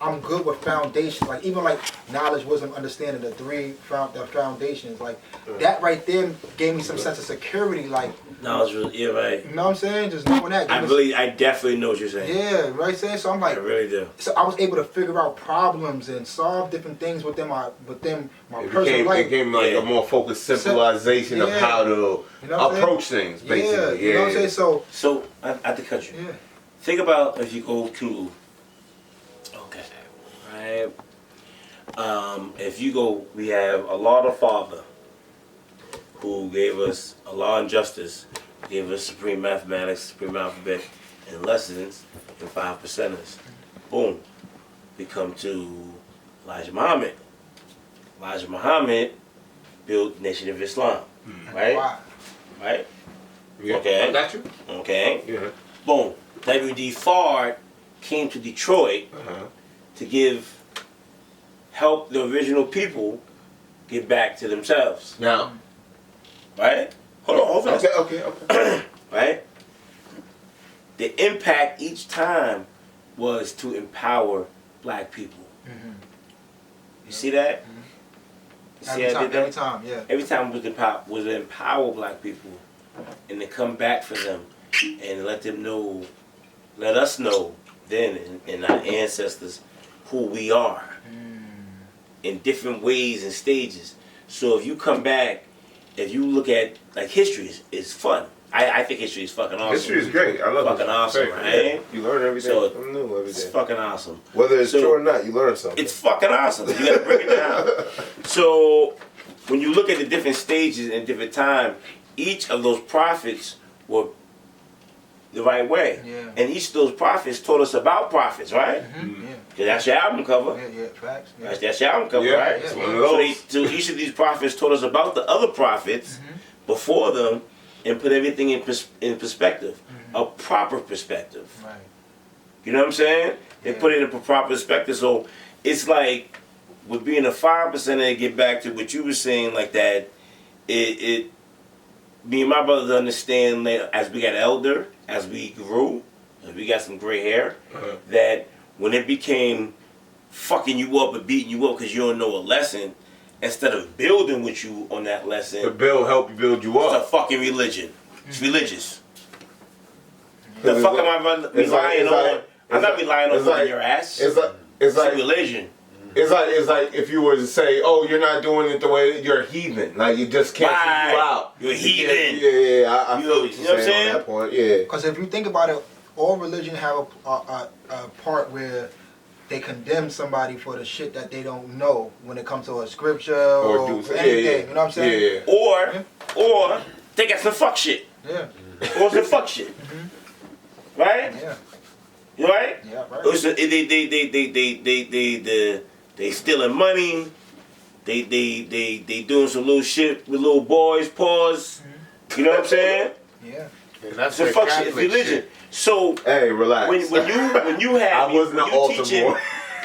I'm good with foundations. Like even like knowledge, wisdom, understanding, the the foundations. Like that right there gave me some sense of security. Like knowledge, yeah, right. You know what I'm saying? Just knowing that. I definitely know what you're saying. Yeah, right. Saying so, I'm like, I really do. So I was able to figure out problems and solve different things within my personal life. It became like a more focused centralization of how to approach things, basically. Yeah, you know what I'm saying? So I have to cut you. Yeah. Think about if you go to, right? If you go, we have Allah the Father, who gave us Allah and justice, gave us supreme mathematics, supreme alphabet, and lessons, and 5 percenters. Boom. We come to Elijah Muhammad. Elijah Muhammad built Nation of Islam, right? Wow. Right? Yeah. Okay. I got you. Okay. Yeah. Boom. W.D. Fard came to Detroit to help the original people get back to themselves. Now. Right? Hold on. Okay. Right? The impact each time was to empower black people. Mm-hmm. You see that? You see how I did that? Every time, yeah. Every time was to empower black people and to come back for them and let us know then and our ancestors who we are in different ways and stages. So if you come back, if you look at like history is fun. I think history is fucking awesome. History is great. I love it. Fucking awesome, right? Yeah. You learn everything. So new every day. It's fucking awesome. Whether it's true or not, you learn something. It's fucking awesome. You gotta break it down. So when you look at the different stages and different time, each of those prophets were the right way. Yeah. And each of those prophets taught us about prophets, right? Mm-hmm. Yeah. Because that's your album cover. Yeah, facts. Yeah. That's your album cover, Yeah, right? it's Yeah. one of those. So each of these prophets taught us about the other prophets before them and put everything in perspective, a proper perspective. Right. You know what I'm saying? They Yeah. put it in a proper perspective. So it's like with being a 5%, and get back to what you were saying, like that, me and my brothers understand that as we got elder, as we grew, as we got some gray hair, that when it became fucking you up and beating you up because you don't know a lesson, instead of building with you on that lesson, the help you build you it's a up. fucking religion. It's religious. The fuck am I relying on? I'm not relying on your ass. It's like religion. It's like if you were to say, "Oh, you're not doing it the way you're a heathen," like you just can't figure you out. You're a heathen. Yeah. I feel what you know you're what I'm saying saying? on that point. Yeah. Because if you think about it, all religion have a part where they condemn somebody for the shit that they don't know when it comes to a scripture or anything. Yeah. You know what I'm saying? Yeah. Or they got some fuck shit. Yeah. Or some fuck shit. Right? Yeah. You right? Yeah. Right. Or so they stealing money. They doing some little shit with little boys' paws. You know what I'm saying? Yeah. And that's Some fuck shit. It's religion. shit. So Hey, relax. when you have I was not when you altar teaching, boy.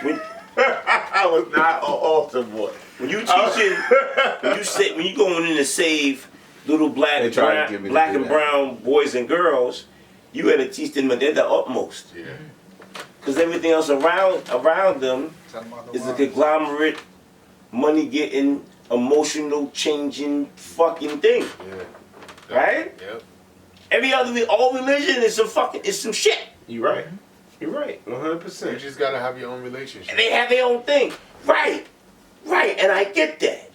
when, I was not an altar boy. when you teaching when you going in to save little black They tried to get me to do and that. brown boys and girls, you got to teach them that they're the utmost. Yeah. Because everything else around them Tell them is a otherwise. conglomerate, money getting, emotional changing fucking thing. Yeah. Right? Yep. All religion is some shit. You right. You're right. You 100%. just gotta have your own relationship. And they have their own thing. Right. And I get that.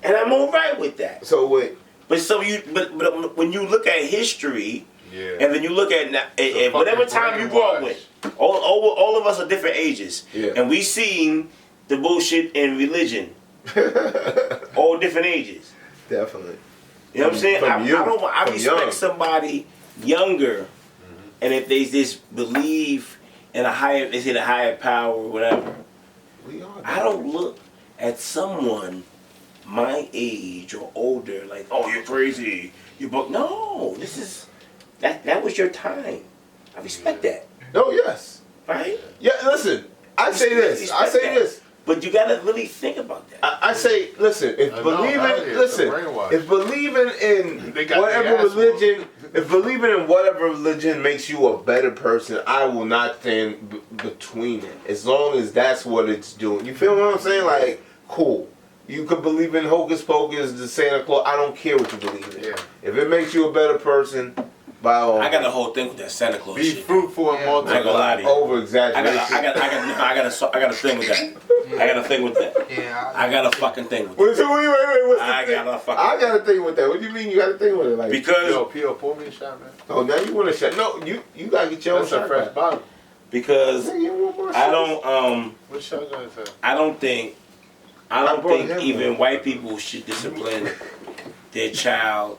And I'm all right with that. So wait. But when you look at history, Yeah. and then you look at whatever time you grew up with, all of us are different ages, Yeah. and we seen the bullshit in religion, all different ages. Definitely. You know what I'm saying? I From respect young. somebody younger, and if they just believe in a higher power or whatever. We are. I don't look at someone my age or older like, oh, you're crazy. No, this is that was your time. I respect that, No, yes. right? Yeah, listen. I say this. Respect that. But you gotta really think about that. I say, listen, if I know, believing, out here, listen, it's a brainwash. if believing in They got whatever their ass religion, if believing in whatever religion makes you a better person, I will not stand between it. As long as that's what it's doing. You feel what I'm saying? Like, cool. You could believe in Hocus Pocus, the Santa Claus. I don't care what you believe in. Yeah. If it makes you a better person, by all I got a whole thing with that Santa Claus Be shit. fruitful and Yeah. I ain't gonna lie multiply. to you. over I exaggeration. got a thing with that. I got a thing with that. Yeah, I got a fucking thing with that. Wait, what's the I thing? got a fucking. I got a thing with that. What do you mean you got a thing with it? Like, Because Yo, P.O., pour me a shot, man. oh, now you want to shut? No, you gotta get your own That's a shot fresh back. bottle. because Nigga, you want more I shots? don't What shotgun is that? I don't think I brought him even one. white people should discipline their child,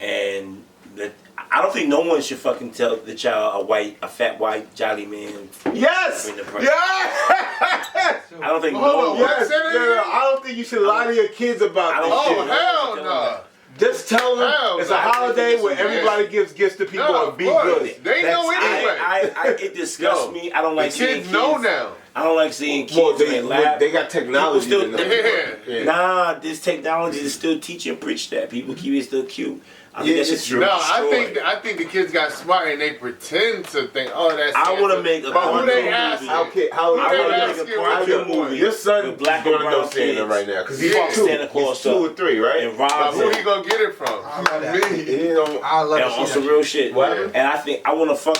and that I don't think no one should fucking tell the child a fat white jolly man. Yes! Bring the price. Yes! I don't think Hold no on, one. what? Yes! Say that Yeah, again? I don't think you should lie to your kids about I this don't shit. Oh, think- hell Tell no. them Just tell them Hell it's no. a holiday where Yeah. everybody gives gifts to people No, and of be course. good. They That's know it. anyway. It disgusts Yo, me. I don't The like seeing kids kids. know now. I don't like seeing kids Well, when they laugh. they got technology. People to still- know. Yeah. Nah, this technology is still teach and preach that. People keep it still cute. I think Yeah, that it's shit's true. No, destroyed. I think the kids got smart and they pretend to think, oh, that's I Santa. wanna make a But who they cartoon asking? movie. Okay, how Who I they wanna make a asking? cartoon What's your movie. point? your son With black is going to and know brown Santa kids. right now because Yeah. he's two. Santa Claus He's 2 or 3, right? and Rob Who he gonna get it from? I love that. Me. You know, I love and to see on that some shit. real shit. What? And I think I wanna fuck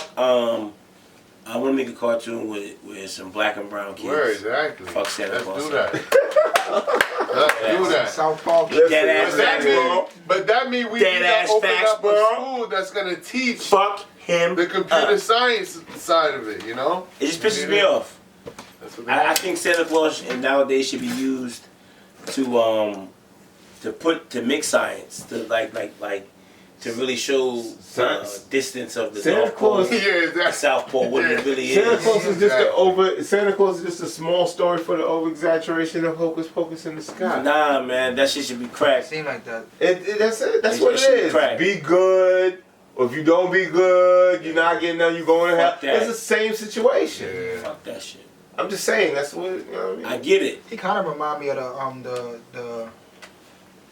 I wanna make a cartoon with some black and brown kids. Where exactly? Fuck Santa Let's Claus. do that. Let's do that. South Park. Listen, Dead ass But that facts, mean, bro. but that mean we Dead need ass to open facts, up bro. a school that's gonna teach Fuck him. the computer up. science side of it. You know? It just pisses me off. That's what they I think Santa Claus and nowadays should be used to mix science to like to really show Science. distance of the Santa North Pole, Claus- the Yeah, that's South Pole, what it really Santa is. Claus is just Exactly. Santa Claus is just a small story for the over exaggeration of Hocus Pocus in the sky. Nah, man, that shit should be cracked. Seem like that. That's it. That's It what it should is. crack. Be good. Or if you don't be good, you're not getting none. You going to hell. Fuck that. It's the same situation. Yeah. Fuck that shit. I'm just saying. That's what you know. What I I mean? get it. He kind of remind me of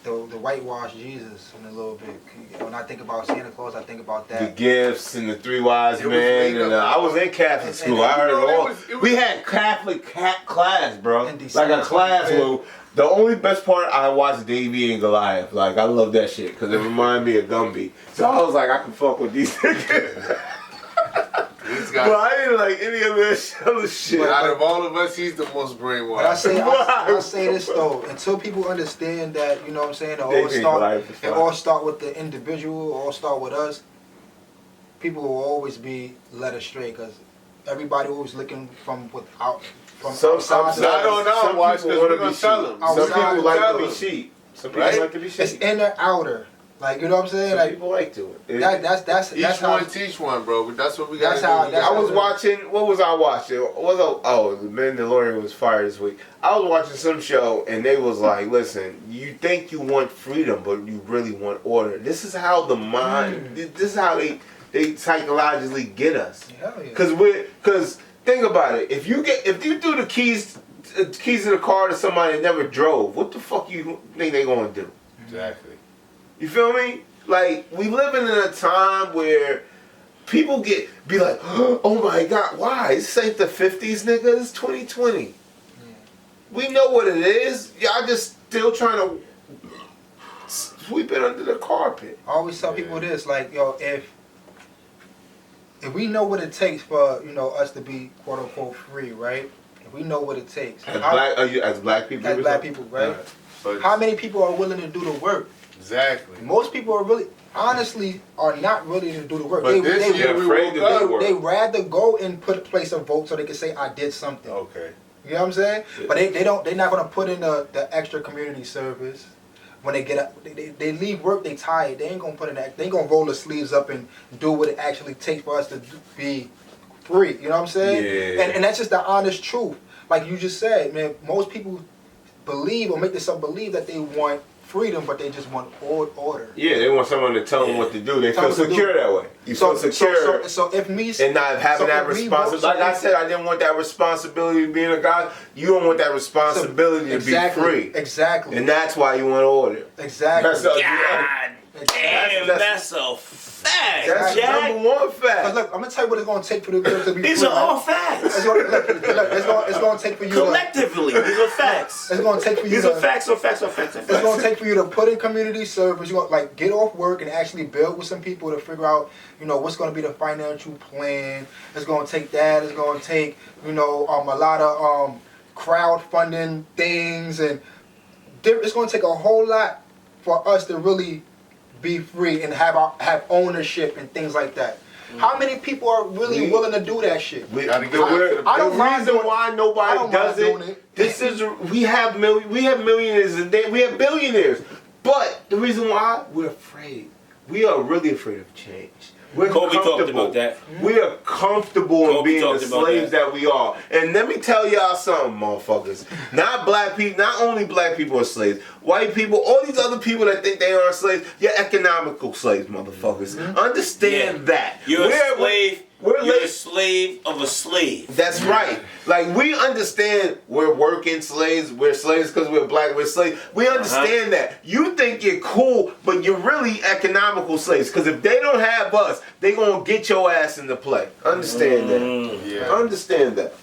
the whitewashed Jesus in a little bit. When I think about Santa Claus, I think about The that. gifts and the 3 wise It was men, made and up. I was in Catholic school. and I heard you know, it all. it was- We had Catholic class, bro. In Like December a class 25th. where the only best part I watched Davey and Goliath. Like I love that shit because it reminded me of Gumby. So I was like, I can fuck with these niggas. These But guys. I didn't like any of this other shit. Out of all of us, he's the most But I brainwashed. say, Why? I say this though, until people understand that, you know what I'm saying, They think life is it fine. all start with the individual, all start with us. People will always be led astray because everybody always looking from without, from outside. I don't know, Some watch, people 'cause wanna we gonna be tell sheep. them. Some Outside, people like tell to be them. sheep. Some people Right? like to be It's sheep. inner outer, like you know what I'm saying, Some like people like to it. that's Each how. one teach one, bro. But that's what we got That's to how- do. that's I was watching. What was I watching? The Mandalorian was fired this week. I was watching some show and they was like, "Listen, you think you want freedom, but you really want order. This is how the mind. This is how they psychologically get us. Hell yeah. Because think about it. If you do the keys of the car to somebody that never drove, what the fuck you think they gonna do? Exactly. You feel me? Like, we living in a time where people be like, oh my God, why? This ain't the 50s, nigga. It's 2020. We know what it is. Y'all just still trying to sweep it under the carpet. I always tell people this, like, yo, if we know what it takes for, you know, us to be quote unquote free, right? If we know what it takes, As black people, as black people, right? But How many people are willing to do the work? exactly. Most people are really, honestly, are not willing to do the work. But this year we afraid woke to do up. work. they rather go and place a vote so they can say I did something. Okay. You know what I'm saying? But they're not gonna put in the extra community service. When they get up, they leave work, they tired. They ain't gonna put in that. They ain't gonna roll their sleeves up and do what it actually takes for us to be free. You know what I'm saying? Yeah. And that's just the honest truth. Like you just said, man. Most people believe or make themselves believe that they want freedom, but they just want order. Yeah, they want someone to tell them what to do. They feel secure that way. You feel secure. So if me and not having that responsibility. Like I said, I didn't want that responsibility of being a God. You don't want that responsibility to be free. Exactly. And that's why you want order. Exactly. God damn, that's a fact. That's Jack. number one fact. Look, I'm gonna tell you what it's gonna take for the girls to be These free. are all facts. It's gonna take for you. Collectively, these are facts. It's gonna take for you. These are facts. It's gonna take for you to put in community service. You're gonna get off work and actually build with some people to figure out, what's gonna be the financial plan. It's gonna take that. It's gonna take, a lot of crowdfunding things, and it's gonna take a whole lot for us to really be free and have ownership and things like that. How many people are really willing to do that shit? The reason why nobody does it. This is we have millionaires and we have billionaires, but the reason why we're afraid. We are really afraid of change. We're Kobe comfortable. talked about that. We are comfortable in being the slaves that we are. And let me tell y'all something, motherfuckers. Not black people, not only black people are slaves. White people, all these other people that think they are slaves, you're economical slaves, motherfuckers. Understand that. You're a slave. You're a slave of a slave. That's right. Like, we understand we're working slaves. We're slaves because we're black. We're slaves. We understand that. You think you're cool, but you're really economical slaves. Because if they don't have us, they going to get your ass into play. Understand that. Yeah. Understand that.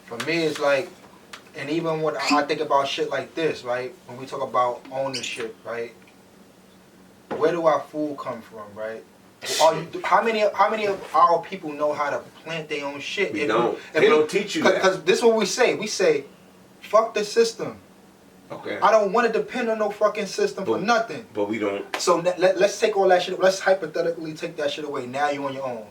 For me, it's like, and even when I think about shit like this, right? When we talk about ownership, right? Where do our food come from, right? How many of our people know how to plant their own shit? They don't teach you that. Because this is what we say. We say, fuck the system. Okay. I don't want to depend on no fucking system for nothing. But we don't. So let's take all that shit. Let's hypothetically take that shit away. Now you on your own.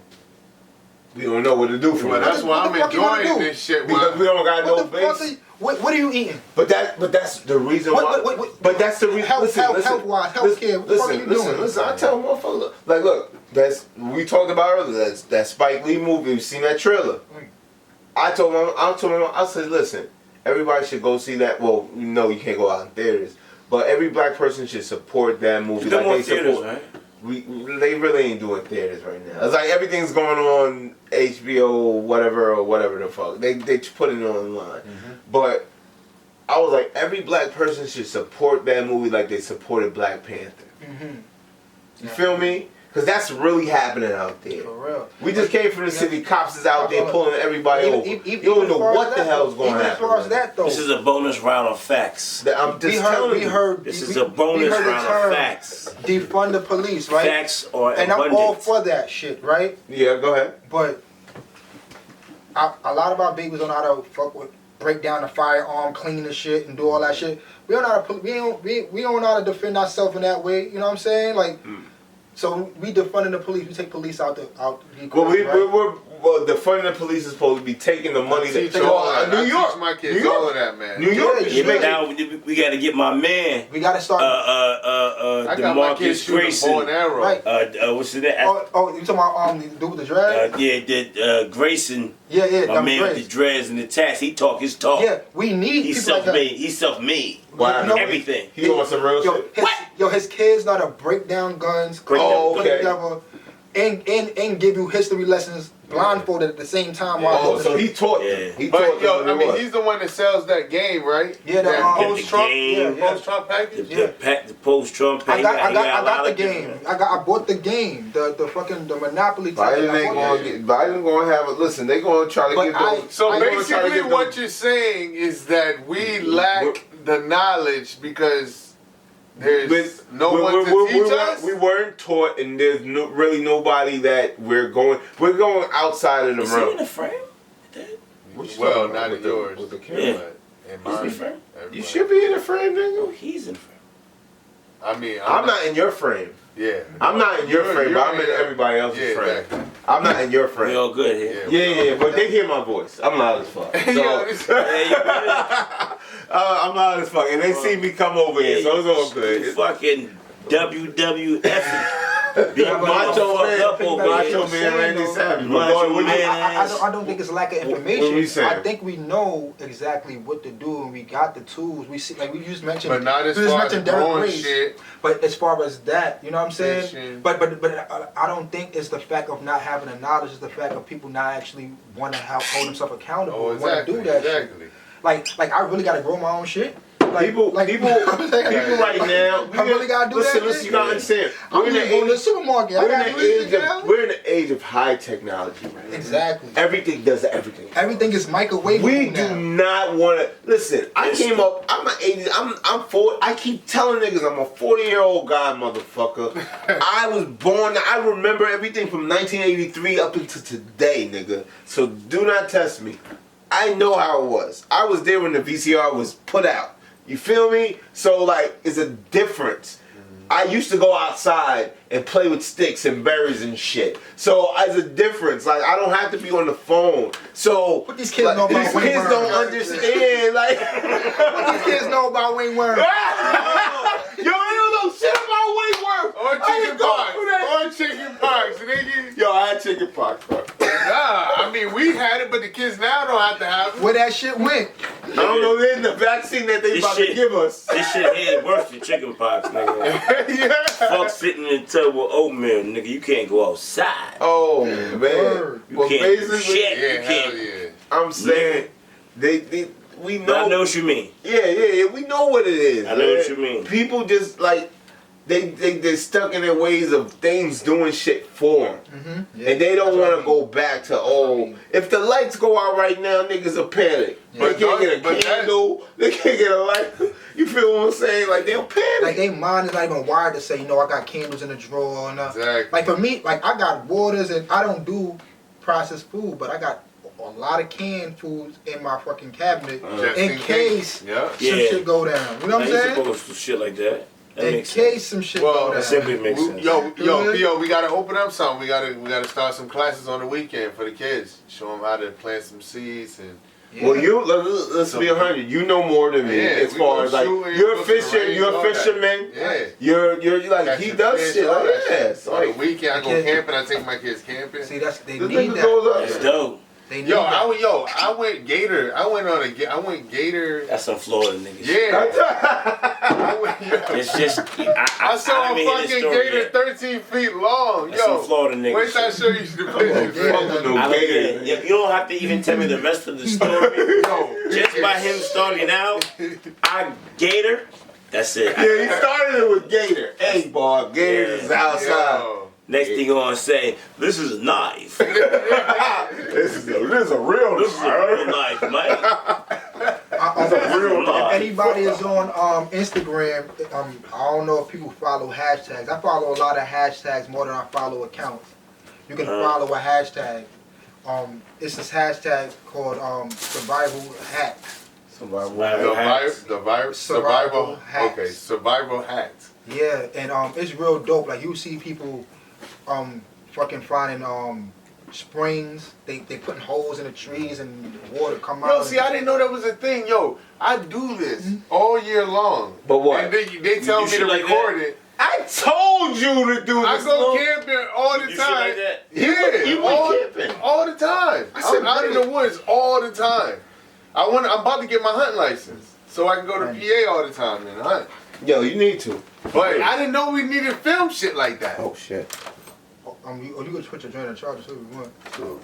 We don't know what to do for Well, it. that's why I'm enjoying this shit. Because we don't got no base. What are you eating? But that's the reason why. But that's the reason. Health-wise, healthcare. What are you doing? Listen. I tell motherfuckers, like, look, that's we talked about earlier. That's that Spike Lee movie. You seen that trailer? I told him. I said, listen, everybody should go see that. Well, you can't go out in theaters, but every black person should support that movie. Like they support. theaters, right? They really ain't doing theaters right now. It's like everything's going on HBO, whatever the fuck. They put it online. But I was like, every black person should support that movie like they supported Black Panther. You feel me? Because that's really happening out there. For real. We just came from the city. Cops is out there pulling everybody over. You don't know what the hell's going to happen. As far as that, though. This is a bonus round of facts. I'm just telling you. This is a bonus round of facts. Defund the police, right? Facts or and abundant. I'm all for that shit, right? Yeah, go ahead. But a lot of our babies don't know how to fuck with, break down the firearm, clean the shit, and do all that shit. We don't know how to we don't know how to defend ourselves in that way. You know what I'm saying? Like. So we defunding the police. We take police out the Well, defunding the police is supposed to be taking the money that New York. My kids, all of that, man. New York. Now we got to get my man. We got to start. I got my kids shooting bow and arrow. Right. What's his name? Oh, you talking about the dude with the dread? Grayson. Yeah. My man with the dreads and the tats. He talk his talk. Yeah, we need. He's people self-made. like that. He's self-made. Wow. Everything. He wants some real shit. His kids know how to break down guns, put together, and give you history lessons blindfolded at the same time. So he taught them. He's the one that sells that game, right? Yeah, that post-Trump. Post-Trump package. The post-Trump package. I got the game. I bought the game. The Monopoly. Biden gonna have it. Listen, they gonna try to get those. So basically, what you're saying is that we lack the knowledge because there's no one to teach us. We weren't taught, and there's really nobody that we're going outside of the Is realm. he in the frame? Well, not in yours. With the camera. In mine. frame? You should be in the frame, nigga. He's in the frame. I mean, I'm not in your frame. Yeah. I'm not in your frame, but I'm in everybody else's frame. Exactly. I'm not in your frame. We all good here. Yeah, but they hear my voice. I'm loud as fuck. So, I'm loud as fuck, and they see me come over here, so it's all good. Fucking WWF. Be Macho fucked Man, up over Macho here. Man, Randy Savage. Macho What- Man. I don't think it's lack of What information. we saying? I think we know exactly what to do, and we got the tools. We see, like we just mentioned, But not as we just far as mentioned Derek growing Grace. shit. But as far as that, you know what I'm saying? Fishing. But I don't think it's the fact of not having the knowledge. It's the fact of people not actually want to hold themselves accountable. Oh, Want exactly. to do that shit. Exactly. Like I really got to grow my own shit. Like, People right now. I really gotta do listen, that. Listen, you gotta understand. I'm We're in the going to the age. supermarket. I We're gotta in do the this age shit now. of. We're in the age of high technology, man. Exactly. Everything does everything. Everything is microwavable We now. do not want to listen. I came up. I'm an 80. I'm 40. I keep telling niggas I'm a 40-year-old guy, motherfucker. I was born. I remember everything from 1983 up until today, nigga. So do not test me. I know how it was. I was there when the VCR was put out. You feel me? So like, it's a difference. I used to go outside and play with sticks and berries and shit. So as a difference, like I don't have to be on the phone. So What these kids like, know about these Wayne kids Worm? don't understand. Like What these kids know about Wayne Worm? yo, they don't know shit about Wayne Worm. Or I chicken didn't go pox. through that. Or chicken pox, nigga. Yo, I had chicken pox, bro. Nah, I mean, we had it, but the kids now don't have to have it. Where that shit went? I don't know. There's the vaccine that they This about shit- to give us. This shit here is worse than chicken pox, nigga. Yeah. Fuck sitting in the tub with oatmeal, nigga. You can't go outside. Oh man. Word. You Well, can't do basically, shit. Yeah, You can't. hell yeah. I'm saying we But I know know. what you mean. Yeah. We know what it is. I know man. what you mean. People just like they're stuck in their ways of things doing shit for them. Mm-hmm. And they don't want to go back to, if the lights go out right now, niggas will panic. Yeah. They can't get a But that- candle. They can't get a light. You feel what I'm saying? Like, they'll panic. Like, their mind is not even wired to say, you know, I got candles in the drawer. And, Exactly. Like, for me, like, I got waters, and I don't do processed food, but I got a lot of canned foods in my fucking cabinet Just in case Yeah. some Yeah. shit go down. You know what I'm Now, you saying? supposed to do shit like that. That In makes case sense. some shit Well, go That down. simply makes sense. Yo, we gotta open up something. We gotta start some classes on the weekend for the kids. Show them how to plant some seeds and. Yeah. Well, let's be 100. You know more than me Yeah, as we far go as like shooting, you're a go to the fisher, range, you're a all that. fisherman. Yeah. You're like Catch he the does fish, shit all like that that. shit. So On the like weekend, I go Kid- camping. I take my kids camping. See, they this need nigga that. goes That's up. dope. They need Yo, that. I went gator. I went gator. That's some Florida niggas. Yeah. I went, yo. It's just I saw haven't a heard this fucking story gator yet. 13 feet long. That's some Yo, Florida niggas. wait till I show you the picture. Yeah. Fuck with no I don't gator. get it. You don't have to even tell me the rest of the story. Yo, Just by him starting out, I gator. That's it. Yeah, he started it with gator. Hey, boy, gator is outside. Yo. Next thing you gonna say, this is a knife. This is a real This is a real knife, man. If anybody is on Instagram, I don't know if people follow hashtags. I follow a lot of hashtags more than I follow accounts. You can follow a hashtag. It's this hashtag called survival hacks. Survival The hacks. survival hacks. Okay, survival hacks. Yeah, and it's real dope. Like you see people fucking finding springs. They putting holes in the trees and water come out. Yo, see, I didn't know that was a thing. Yo, I do this all year long. But what? And they tell You me shit to like record that? it. I told you to do I this. go Lil. camping all the You shit time. like that? Yeah, You went all, camping. all the time. said, I'm out in the woods all the time. I'm about to get my hunting license, so I can go to PA all the time and hunt. Yo, you need to. But I didn't know we needed film shit like that. Oh shit. You can just put your joint in charge too if you want. So,